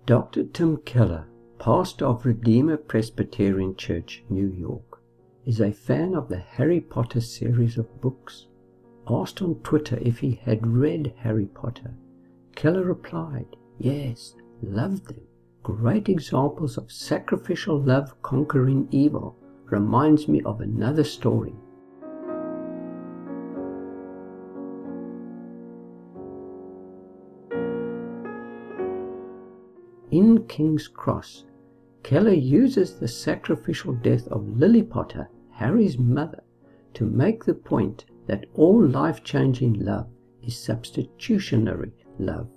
Dr. Tim Keller, pastor of Redeemer Presbyterian Church, New York, is a fan of the Harry Potter series of books. Asked on Twitter if he had read Harry Potter, Keller replied, "Yes, loved them. Great examples of sacrificial love conquering evil. Reminds me of another story." In King's Cross, Keller uses the sacrificial death of Lily Potter, Harry's mother, to make the point that all life-changing love is substitutionary love.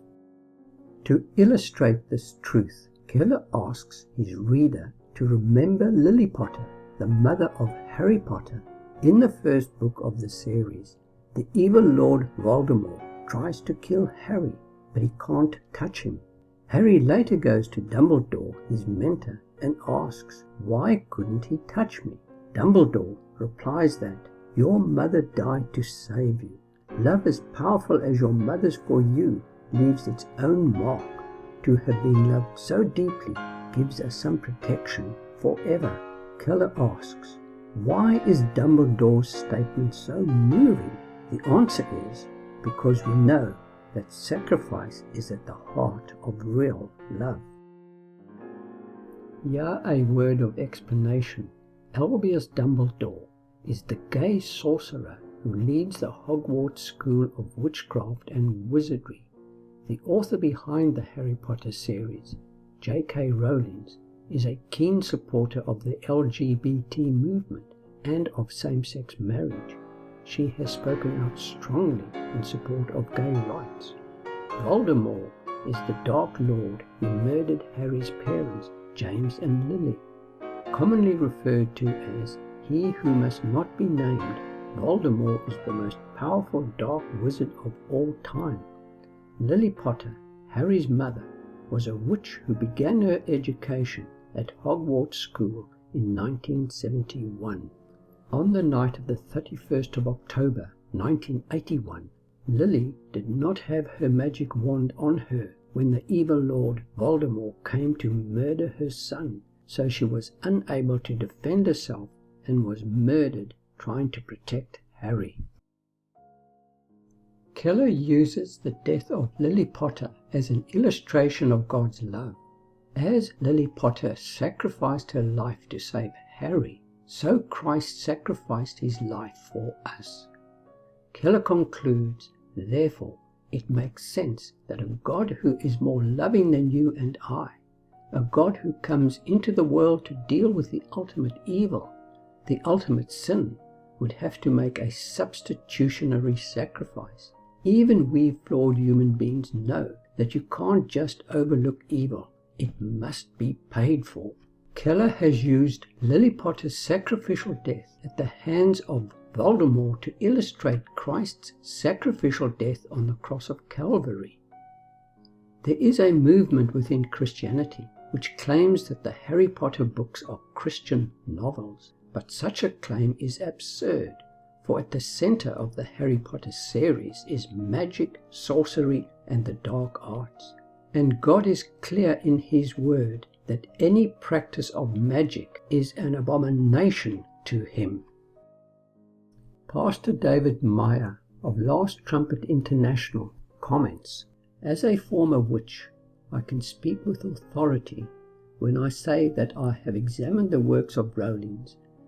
To illustrate this truth, Keller asks his reader to remember Lily Potter, the mother of Harry Potter. In the first book of the series, the evil Lord Voldemort tries to kill Harry, but he can't touch him. Harry later goes to Dumbledore, his mentor, and asks, "Why couldn't he touch me?" Dumbledore replies that, "Your mother died to save you. Love as powerful as your mother's for you leaves its own mark. To have been loved so deeply gives us some protection forever." Keller asks, why is Dumbledore's statement so moving? The answer is because we know that sacrifice is at the heart of real love. Here a word of explanation. Albus Dumbledore is the gay sorcerer who leads the Hogwarts School of Witchcraft and Wizardry. The author behind the Harry Potter series, J.K. Rowling, is a keen supporter of the LGBT movement and of same-sex marriage. She has spoken out strongly in support of gay rights. Voldemort is the Dark Lord who murdered Harry's parents, James and Lily. Commonly referred to as he who must not be named, Voldemort is the most powerful dark wizard of all time. Lily Potter, Harry's mother, was a witch who began her education at Hogwarts School in 1971. On the night of the 31st of October 1981, Lily did not have her magic wand on her when the evil Lord Voldemort came to murder her son, so she was unable to defend herself and was murdered trying to protect Harry. Keller uses the death of Lily Potter as an illustration of God's love. As Lily Potter sacrificed her life to save Harry, so Christ sacrificed his life for us. Keller concludes, therefore, it makes sense that a God who is more loving than you and I, a God who comes into the world to deal with the ultimate evil, the ultimate sin, would have to make a substitutionary sacrifice. Even we flawed human beings know that you can't just overlook evil. It must be paid for. Keller has used Lily Potter's sacrificial death at the hands of Voldemort to illustrate Christ's sacrificial death on the cross of Calvary. There is a movement within Christianity which claims that the Harry Potter books are Christian novels, but such a claim is absurd, for at the center of the Harry Potter series is magic, sorcery, and the dark arts. And God is clear in His Word that any practice of magic is an abomination to Him. Pastor David Meyer of Last Trumpet International comments, "As a former witch, I can speak with authority when I say that I have examined the works of Rowling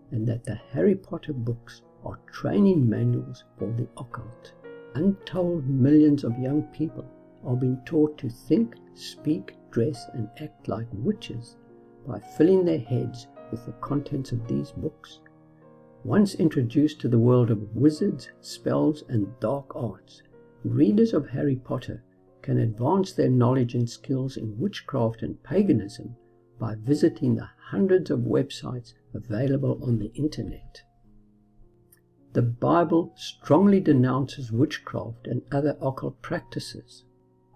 and that the Harry Potter books are training manuals for the occult. Untold millions of young people are being taught to think, speak, dress and act like witches by filling their heads with the contents of these books. Once introduced to the world of wizards, spells and dark arts, readers of Harry Potter can advance their knowledge and skills in witchcraft and paganism by visiting the hundreds of websites available on the internet. The Bible strongly denounces witchcraft and other occult practices.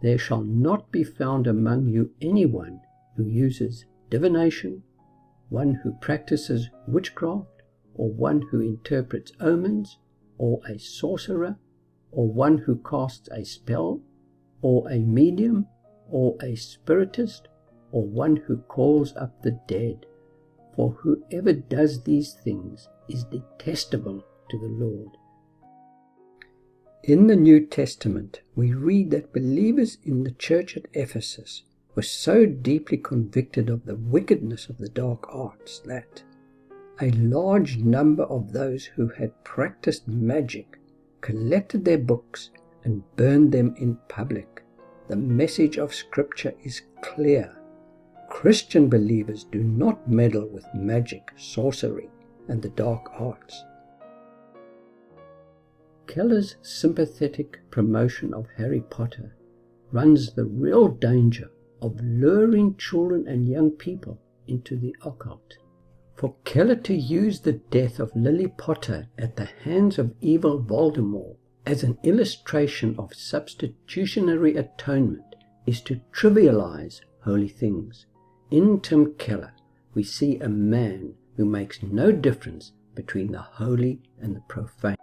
There shall not be found among you anyone who uses divination, one who practices witchcraft, or one who interprets omens, or a sorcerer, or one who casts a spell, or a medium, or a spiritist, or one who calls up the dead, for whoever does these things is detestable to the Lord. In the New Testament, we read that believers in the church at Ephesus were so deeply convicted of the wickedness of the dark arts that a large number of those who had practiced magic collected their books and burned them in public. The message of Scripture is clear. Christian believers do not meddle with magic, sorcery, and the dark arts. Keller's sympathetic promotion of Harry Potter runs the real danger of luring children and young people into the occult. For Keller to use the death of Lily Potter at the hands of evil Voldemort as an illustration of substitutionary atonement is to trivialize holy things. In Tim Keller, we see a man who makes no difference between the holy and the profane.